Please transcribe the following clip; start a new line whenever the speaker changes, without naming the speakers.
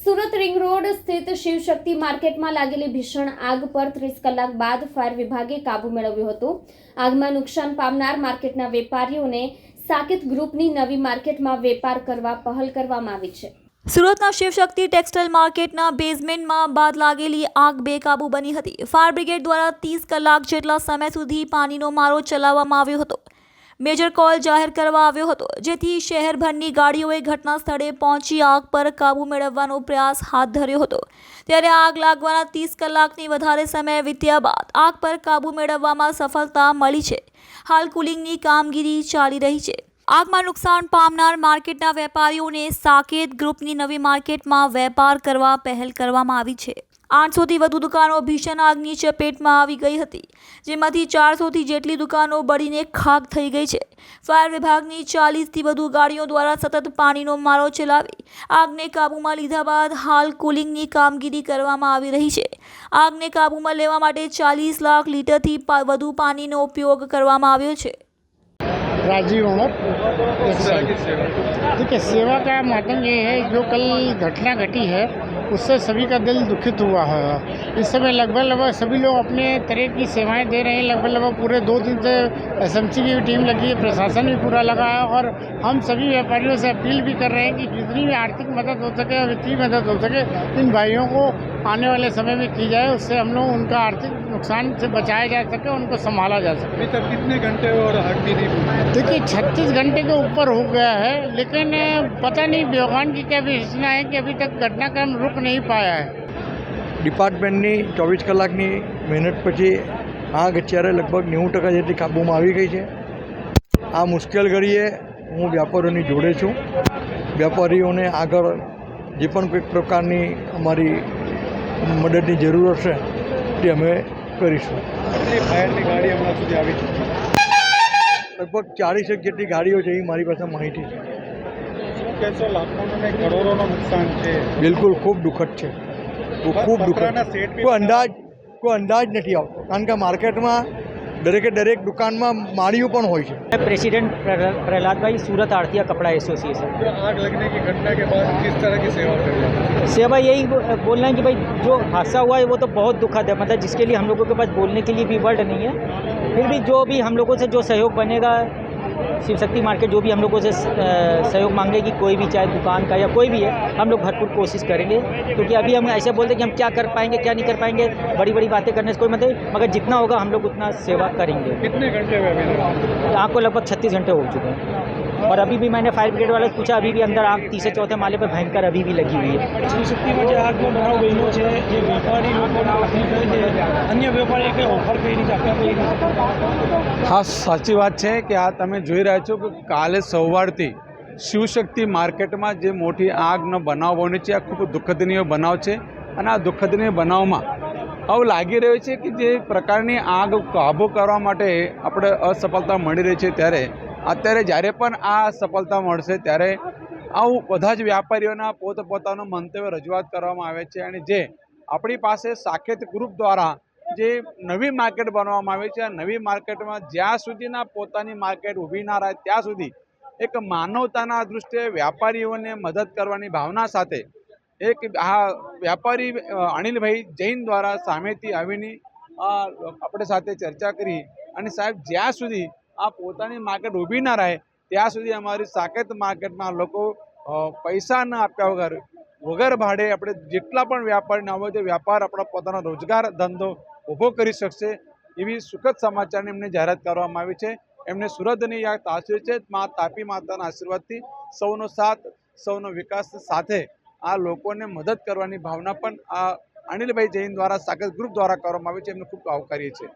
Surat ring road સ્થિત શિવશક્તિ માર્કેટમાં લાગેલી ભીષણ આગ પર 30 કલાક બાદ ફાયર વિભાગે કાબુ મેળવ્યો હતો। આગમાં નુકસાન પામનાર માર્કેટના વેપારીઓને સાકેત ગ્રુપની નવી માર્કેટમાં વેપાર કરવા પહેલ કરવામાં આવી છે।
સુરતના શિવશક્તિ ટેક્સટાઇલ માર્કેટના બેઝમેન્ટમાં બાદ લાગેલી આગ બેકાબુ બની હતી। ફાયર બ્રિગેડ દ્વારા 30 કલાક જેટલા સમય સુધી પાણીનો મારો ચલાવવામાં આવ્યો હતો। મેજર કોલ જાહેર કરવા આવ્યો હતો, જેથી શહેરભરની ગાડીઓએ ઘટના સ્થળે પહોંચી આગ પર કાબુ મેળવવાનો પ્રયાસ હાથ ધર્યો હતો। ત્યારે આગ લાગવાના 30 કલાકની વધારે સમય વીત્યા બાદ આગ પર કાબુ મેળવવામાં સફળતા મળી છે। હાલ કુલિંગની કામગીરી ચાલી રહી છે। આગમાં નુકસાન પામનાર માર્કેટના વેપારીઓને સાકેત ગ્રુપની નવી માર્કેટમાં વેપાર કરવા પહેલ કરવામાં આવી છે। 800થી વધુ દુકાનો ભીષણ આગની ચપેટમાં આવી ગઈ હતી, જેમાંથી 400થી જેટલી દુકાનો બળીને ખાખ થઈ ગઈ છે। ફાયર વિભાગની 40થી વધુ ગાડીઓ દ્વારા સતત પાણીનો મારો ચલાવી આગને કાબૂમાં લીધા બાદ હાલ કુલિંગની કામગીરી કરવામાં આવી રહી છે। આગને કાબૂમાં લેવા માટે 40 લાખ લીટરથી વધુ પાણીનો ઉપયોગ કરવામાં આવ્યો છે।
राजीव उमर। देखिए, सेवा का माध्यम ये है, जो कल घटना घटी है उससे सभी का दिल दुखित हुआ है। इस समय लगभग सभी लोग अपने तरह की सेवाएं दे रहे हैं। लगभग पूरे 2 दिन से एसएमसी की भी टीम लगी है, प्रशासन भी पूरा लगा है और हम सभी व्यापारियों से अपील भी कर रहे हैं कि जितनी भी आर्थिक मदद हो सके, वित्तीय मदद हो सके, इन भाइयों को आने वाले समय में की जाए। उससे हम लोग उनका आर्थिक नुकसान से बचाया जा सके, उनको संभाला जा सके।
अभी तक कितने घंटे और आग गिरी?
देखिए, 36 घंटे के ऊपर हो गया है, लेकिन पता नहीं भगवान की क्या विशेषता है कि अभी तक घटनाक्रम रुक नहीं पाया है।
ડિપાર્ટમેન્ટની 24 કલાકની મહેનત પછી આગ અત્યારે લગભગ 90% જેટલી કાબૂમાં આવી ગઈ છે। આ મુશ્કેલ ઘડીએ હું વ્યાપારીઓની જોડે છું। વ્યાપારીઓને આગળ જે પણ કોઈક પ્રકારની અમારી મદદની જરૂર હશે તે અમે કરીશું।
ફાયરની ગાડી હમણાં સુધી આવી છે?
લગભગ 40 જેટલી ગાડીઓ છે, એ મારી પાસે માહિતી છે।
શું કહેશો, લાખોનું ને કરોડોનું નુકસાન છે?
બિલકુલ ખૂબ દુઃખદ છે, ખૂબ દુઃખદ।
પતરાના સેટ બી
કોઈ અંદાજ નથી આવતો, કારણ કે માર્કેટમાં દરેક દુકાનમાં માળીઓ પણ હોય છે।
मैं प्रेसिडेंट प्रहलाद भाई, सूरत आड़तिया कपड़ा एसोसिएशन।
जो आग लगने की घटना के बाद किस तरह की सेवा कर रहे हैं?
सेवा यही बोलना है कि भाई जो हादसा हुआ है वो तो बहुत दुखद है, मतलब जिसके लिए हम लोगों के पास बोलने के लिए भी वर्ड नहीं है। फिर भी जो भी हम लोगों से जो सहयोग बनेगा, शिव शक्ति मार्केट जो भी हम लोगों से सहयोग मांगेगी, कोई भी चाहे दुकान का या कोई भी है, हम लोग भरपूर कोशिश करेंगे। क्योंकि अभी हम ऐसे बोलते हैं कि हम क्या कर पाएंगे क्या नहीं कर पाएंगे, बड़ी बड़ी बातें करने से कोई मतलब, मगर जितना होगा हम लोग उतना सेवा करेंगे।
कितने घंटे में अभी?
आग को लगभग 36 घंटे हो चुके हैं और अभी भी मैंने फायर ब्रिगेड वाले से पूछा, अभी भी अंदर आग 3 से 4थे माले पर भयंकर अभी भी लगी हुई है।
શિવશક્તિમાં જે આગનો બનાવ બન્યો છે, જે વેપારી લોકોને તકલીફ થઈ છે, અન્ય વેપારીએ કંઈ ઓફર કરી છે આપણા કોઈ?
હા, સાચી વાત છે કે આ તમે જોઈ રહ્યા છો કે કાલે સવારથી શિવશક્તિ માર્કેટમાં જે મોટી આગનો બનાવ બન્યો છે, આ ખૂબ દુઃખદનીય બનાવ છે। અને આ દુઃખદનીય બનાવમાં આવું લાગી રહ્યું છે કે જે પ્રકારની આગ કાબૂ કરવા માટે આપણે અસફળતા મળી રહી છે, ત્યારે અત્યારે જ્યારે પણ આ સફળતા મળશે ત્યારે આવું બધા જ વ્યાપારીઓના પોતપોતાનું મંતવ્ય રજૂઆત કરવામાં આવે છે। અને જે આપણી પાસે સાકેત ગ્રુપ દ્વારા જે નવી માર્કેટ બનાવવામાં આવી છે, આ નવી માર્કેટમાં જ્યાં સુધીના પોતાની માર્કેટ ઊભી ના રહે ત્યાં સુધી એક માનવતાના દૃષ્ટિએ વ્યાપારીઓને મદદ કરવાની ભાવના સાથે એક આ વ્યાપારી અનિલભાઈ જૈન દ્વારા સામેથી આવીને આપણે સાથે ચર્ચા કરી અને સાહેબ જ્યાં સુધી આ પોતાની માર્કેટ ઊભી ના રહે ત્યાં સુધી અમારી સાકેત માર્કેટમાં લોકો પૈસા ન આપ્યા વગર ભાડે આપણે જેટલા પણ વેપારી ના હોય તે વ્યાપાર આપણા પોતાનો રોજગાર ધંધો ઊભો કરી શકશે, એવી સુખદ સમાચારની એમને જાહેરાત કરવામાં આવી છે। એમને સુરતની આ તાસીર છે, મા તાપી માતાના આશીર્વાદથી સૌનો સાથ, સૌનો વિકાસ સાથે આ લોકોને મદદ કરવાની ભાવના પણ આ અનિલભાઈ જૈન દ્વારા સાકેત ગ્રુપ દ્વારા કરવામાં આવી છે, એમને ખૂબ આવકારીએ છીએ।